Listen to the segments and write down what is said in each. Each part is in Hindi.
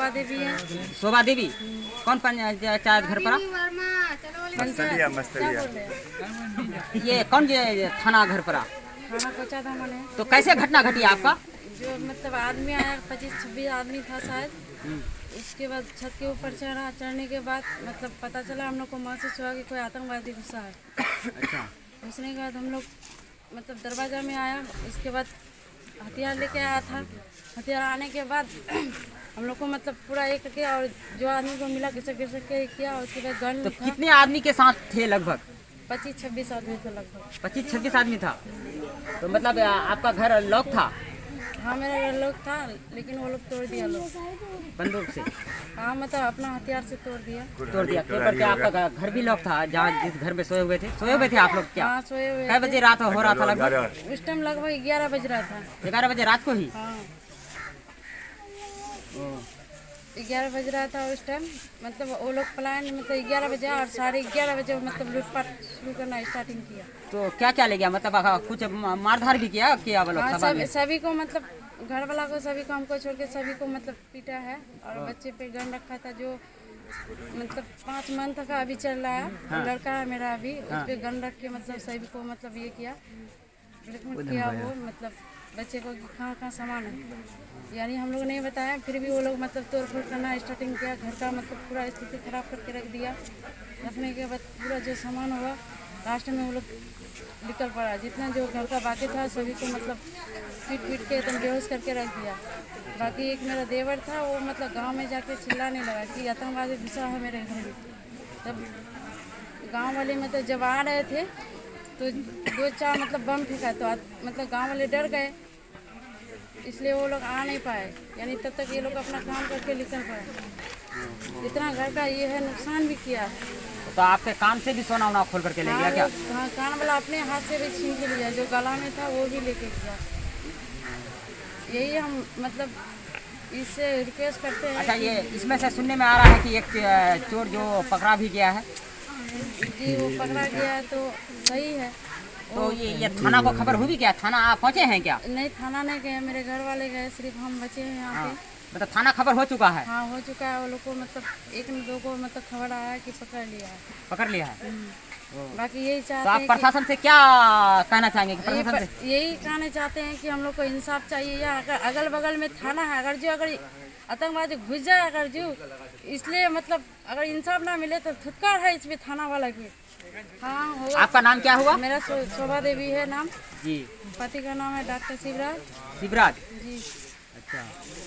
शोभा देवी है। शोभा देवी कौन पंचायत घर पर? ये कौन थाना घर पर? खाना पहुँचा था मैंने। तो कैसे घटना घटी आपका? जो मतलब आदमी आया 25-26 आदमी था शायद। उसके बाद छत के ऊपर चढ़ने के बाद मतलब पता चला हम लोग को महसूस हुआ कि कोई आतंकवादी घुसा है। अच्छा। घुसने के बाद हम लोग मतलब दरवाजा में आया। इसके बाद हथियार लेके आया था। हथियार आने के बाद हम लोग को मतलब पूरा एक किया और जो आदमी को मिला घिसक के किया। और उसके बाद गन तो कितने आदमी के साथ थे? लगभग 25-26 आदमी थे लगभग। 25-26 आदमी था। तो मतलब आपका घर लॉक था? हाँ मेरा घर लॉक था, लेकिन वो लोग तोड़ दिया लोग बंदूक से। हाँ मतलब अपना हथियार से तोड़ दिया। तोड़ दिया करके आपका घर भी लॉक था जहाँ जिस घर में सोए हुए थे आप लोग क्या? हाँ सोए हुए। कै बजे रात हो रहा था लगभग? उस टाइम लगभग 11 बज रहा था। 11 बजे रात को ही? हाँ 11 बज रहा था उस टाइम। मतलब वो लोग पलायन मतलब 11 बजे और 11:30 बजे मतलब लूटपाट शुरू करना स्टार्टिंग किया। तो क्या क्या ले गया? मतलब कुछ मारधार भी किया वो लोग? हाँ सभी को मतलब घर वाला को सभी को हमको छोड़ के सभी को मतलब पीटा है। और बच्चे पे गन रखा था जो मतलब 5 मंथ का अभी चल रहा है। हाँ। लड़का है मेरा अभी। उस पर गन रख के मतलब सभी को मतलब ये किया किया वो मतलब बच्चे को कहाँ सामान है यानी हम लोग नहीं बताया। फिर भी वो लोग मतलब तोड़ फोड़ करना स्टार्टिंग किया। घर का मतलब पूरा स्थिति खराब करके रख दिया। रखने के बाद पूरा जो सामान हुआ लास्ट में वो लोग निकल पड़ा। जितना जो घर का बाकी था सभी को मतलब पीट के एकदम बेहोश करके रख दिया। बाकी एक मेरा देवर था वो मतलब गांव में जाके चिल्लाने लगा कि आतंकवादी घुसा है मेरे घर में। तब गांव वाले मतलब जब आ रहे थे तो 2-4 मतलब बम फेंका तो मतलब गांव वाले डर गए, इसलिए वो लोग आ नहीं पाए। यानी तब तक ये लोग अपना काम करके निकल पाए। इतना घर का ये है नुकसान भी किया। तो आपके कान से भी सोना वोना खोल करके ले गया क्या? हाँ कान वाला अपने हाथ से भी छीन के लिया, जो गला में था वो भी लेके गया। यही हम मतलब इससे रिक्वेस्ट करते हैं। अच्छा ये इसमें से सुनने में आ रहा है कि एक चोर जो पकड़ा भी गया है? जी वो पकड़ा गया है तो सही है। तो ये थाना को खबर हुई क्या? थाना आप पहुँचे हैं क्या? नहीं थाना नहीं गए, मेरे घर वाले गए, सिर्फ हम बचे हैं यहाँ पे। मतलब थाना खबर हो चुका है? हाँ हो चुका है। वो लोग को मतलब 1-2 को मतलब खबर आया है कि पकड़ लिया है। पकड़ लिया है। बाकी यही चाहते तो आप हैं प्रशासन से क्या कहना चाहेंगे? प्रशासन से यही कहना चाहते हैं कि हम लोग को इंसाफ चाहिए। या अगल बगल में थाना है, अगर आतंकवादी घुस जाए अगर जो इसलिए मतलब अगर इंसाफ ना मिले तो धुतकार है इसमें थाना वाला की। हाँ होगा। आपका नाम क्या हुआ? मेरा शोभा देवी है नाम जी। पति का नाम है डॉक्टर शिवराज जी। अच्छा।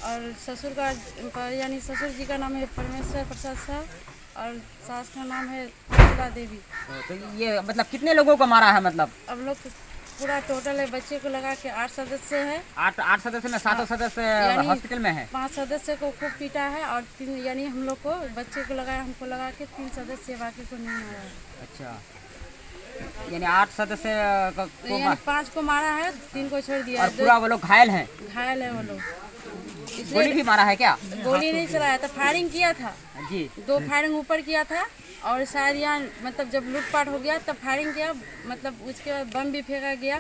और ससुर का यानी ससुर जी का नाम है परमेश्वर प्रसाद साहब और सास का नाम है शोभा देवी। तो ये मतलब कितने लोगों को मारा है? मतलब अब लोग पूरा टोटल है बच्चे को लगा के 8 सदस्य है। 8 सदस्य में 7 सदस्य हॉस्पिटल में है। 5 सदस्य को खूब पीटा है और 3 यानी हम लोग को बच्चे को लगाया, हमको लगा के 3 सदस्य बाकी को नहीं मारा है। अच्छा यानी 8 सदस्य को 5 को मारा है, 3 को छोड़ दिया। और पूरा वो लोग घायल हैं? घायल है वो लोग। गोली भी मारा है क्या? गोली नहीं चलाया था, फायरिंग किया था जी। 2 फायरिंग ऊपर किया था और शायद यहाँ मतलब जब लूटपाट हो गया तब फायरिंग किया। मतलब उसके बाद बम भी फेंका गया,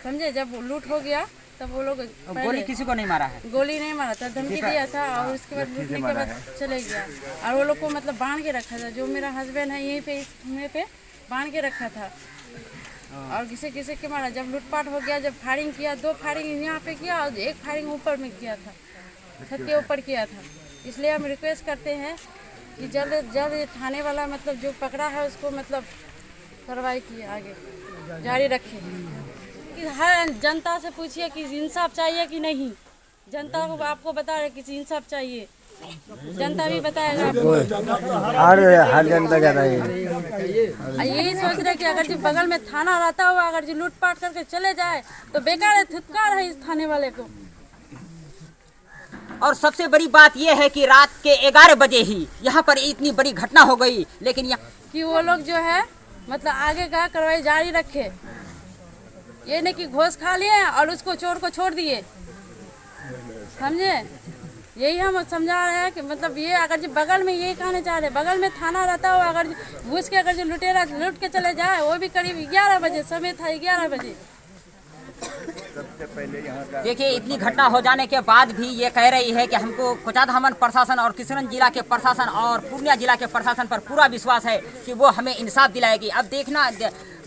समझे। जब लूट हो गया तब वो लोग गोली किसी को नहीं मारा है? गोली नहीं मारा था, धमकी दिया था और उसके बाद लूटने के बाद चले गया। और वो लोग को मतलब बांध के रखा था। जो मेरा हस्बैंड है यहीं पे इस खम्भे पे बांध के रखा था। और किसी के मारा जब लूटपाट हो गया, जब फायरिंग किया 2 फायरिंग यहाँ पे किया और 1 फायरिंग ऊपर में किया था, छत के ऊपर किया था। इसलिए हम रिक्वेस्ट करते हैं कि जल्द जल्द थाने वाला मतलब जो पकड़ा है उसको मतलब कार्रवाई की आगे जारी रखे। कि हर जनता से पूछिए कि इंसाफ चाहिए कि नहीं। जनता को आपको बता रहे कि इंसाफ चाहिए, जनता भी बताएगा आपको। हर जनता कहता है यही सोच रहे कि अगर जो बगल में थाना रहता हुआ अगर जो लूटपाट करके चले जाए तो बेकार है, धुतकार है इस थाने वाले को। और सबसे बड़ी बात यह है कि रात के 11 बजे ही यहाँ पर इतनी बड़ी घटना हो गई, लेकिन यहाँ कि वो लोग जो है मतलब आगे का कार्रवाई जारी रखे। ये नहीं कि घोष खा लिए और उसको चोर को छोड़ दिए, समझे। यही हम समझा रहे हैं कि मतलब ये अगर जो बगल में यही कहना चाह रहे बगल में थाना रहता हो अगर घुस के अगर जो लुटेरा लूट के चले जाए, वो भी करीब 11 बजे समय था, 11 बजे। देखिए, इतनी घटना हो जाने के बाद भी ये कह रही है कि हमको कोचाधामन प्रशासन और किशनगंज जिला के प्रशासन और पूर्णिया जिला के प्रशासन पर पूरा विश्वास है कि वो हमें इंसाफ दिलाएगी। अब देखना,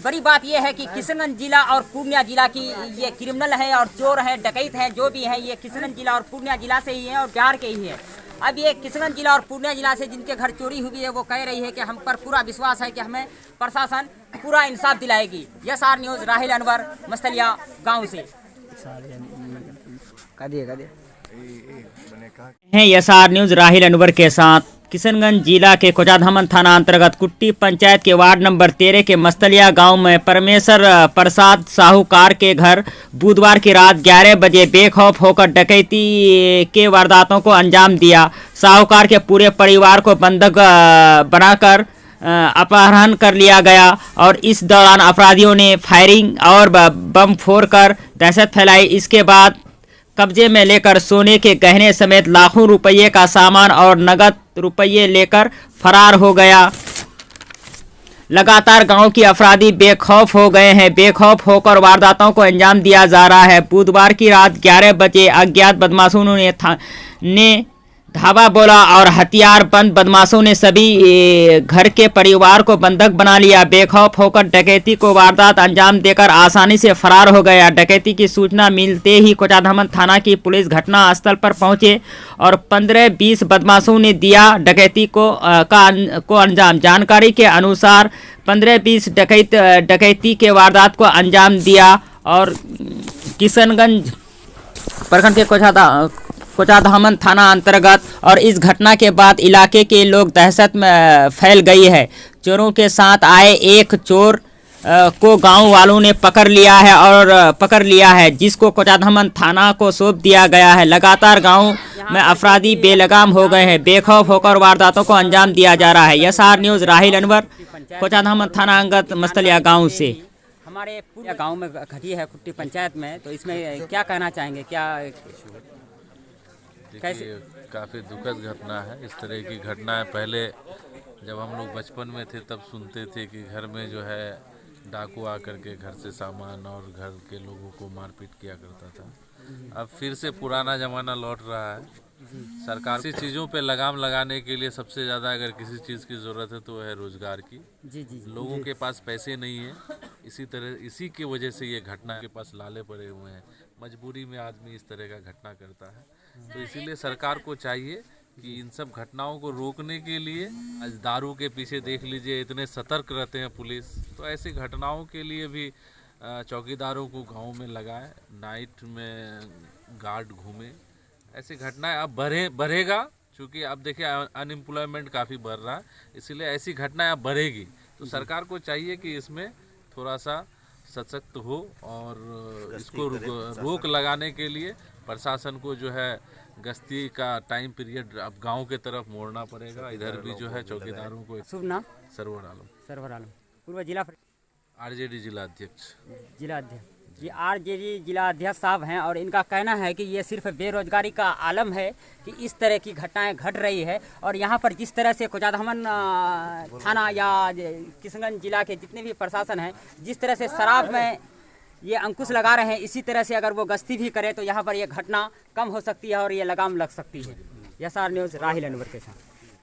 बड़ी बात यह है कि किशनगंज जिला और पूर्णिया जिला की ये क्रिमिनल है और चोर है, डकैत है, जो भी है ये किशनगंज जिला और पूर्णिया जिला से ही है और बिहार के ही है। अब ये किशनगंज जिला और पूर्णिया जिला से जिनके घर चोरी हुई है वो कह रही है कि हम पर पूरा विश्वास है कि हमें प्रशासन पूरा इंसाफ दिलाएगी। SR न्यूज़, राहिल अनवर, मस्तलिया गाँव से। हैं SR न्यूज़ राहिल अनवर के साथ। किशनगंज जिला के कोचाधामन थाना अंतर्गत कुट्टी पंचायत के वार्ड नंबर 13 के मस्तलिया गांव में परमेश्वर प्रसाद साहूकार के घर बुधवार की रात 11 बजे बेखौफ होकर डकैती के वारदातों को अंजाम दिया। साहूकार के पूरे परिवार को बंधक बनाकर अपहरण कर लिया गया और इस दौरान अपराधियों ने फायरिंग और बम फोड़कर दहशत फैलाई। इसके बाद कब्जे में लेकर सोने के गहने समेत लाखों रुपये का सामान और नगद रुपये लेकर फरार हो गया। लगातार गांव की अपराधी बेखौफ हो गए हैं। बेखौफ होकर वारदातों को अंजाम दिया जा रहा है। बुधवार की रात 11 बजे अज्ञात बदमाशों ने धावा बोला और हथियार बंद बदमाशों ने सभी घर के परिवार को बंधक बना लिया। बेखौफ होकर डकैती को वारदात अंजाम देकर आसानी से फरार हो गया। डकैती की सूचना मिलते ही कोचाधामन थाना की पुलिस घटना स्थल पर पहुंचे और 15-20 बदमाशों ने दिया डकैती को अंजाम। जानकारी के अनुसार 15-20 डकैती के वारदात को अंजाम दिया और किशनगंज प्रखंड के कोचाधामन थाना अंतर्गत। और इस घटना के बाद इलाके के लोग दहशत में फैल गई है। चोरों के साथ आए एक चोर को गांव वालों ने पकड़ लिया है जिसको कोचाधामन थाना को सौंप दिया गया है। लगातार गांव में अपराधी बेलगाम हो गए हैं। बेखौफ होकर वारदातों को अंजाम दिया जा रहा है। SR न्यूज़ राहिल अनवर, कोचाधामन थाना अंगत मस्तलिया गाँव से। हमारे पूरे गाँव में घटी है कुट्टी पंचायत में, तो इसमें क्या कहना चाहेंगे? क्या कैसे? काफ़ी दुखद घटना है। इस तरह की घटनाएं पहले जब हम लोग बचपन में थे तब सुनते थे कि घर में जो है डाकू आकर के घर से सामान और घर के लोगों को मारपीट किया करता था। अब फिर से पुराना ज़माना लौट रहा है। सरकार किसी चीज़ों पे लगाम लगाने के लिए सबसे ज़्यादा अगर किसी चीज़ की ज़रूरत है तो है रोज़गार की। लोगों के पास पैसे नहीं है, इसी की वजह से ये घटना के पास लाले पड़े हुए हैं। मजबूरी में आदमी इस तरह का घटना करता है। तो इसीलिए सरकार को चाहिए कि इन सब घटनाओं को रोकने के लिए, आज दारू के पीछे देख लीजिए इतने सतर्क रहते हैं पुलिस, तो ऐसी घटनाओं के लिए भी चौकीदारों को गांव में लगाए, नाइट में गार्ड घूमे। ऐसी घटनाएं अब बढ़ेगा, क्योंकि अब देखिए अनएम्प्लॉयमेंट काफ़ी बढ़ रहा है, इसीलिए ऐसी घटनाएं अब बढ़ेगी। तो सरकार को चाहिए कि इसमें थोड़ा सा सशक्त हो और इसको रोक लगाने के लिए प्रशासन को जो है गश्ती का टाइम पीरियड अब गांव के तरफ मोड़ना पड़ेगा। इधर भी जो है चौकीदारों को। शुभ नाम? सरवर आलम, पूर्व जिला RJD जिला अध्यक्ष जी। RJD जिला अध्यक्ष साहब हैं और इनका कहना है कि ये सिर्फ बेरोजगारी का आलम है कि इस तरह की घटनाएं घट रही है। और यहाँ पर जिस तरह से कोचाधामन थाना या किशनगंज जिला के जितने भी प्रशासन हैं, जिस तरह से शराब में ये अंकुश लगा रहे हैं, इसी तरह से अगर वो गश्ती भी करे तो यहाँ पर ये घटना कम हो सकती है और ये लगाम लग सकती है। SR न्यूज़ राहिल अनवर के साथ।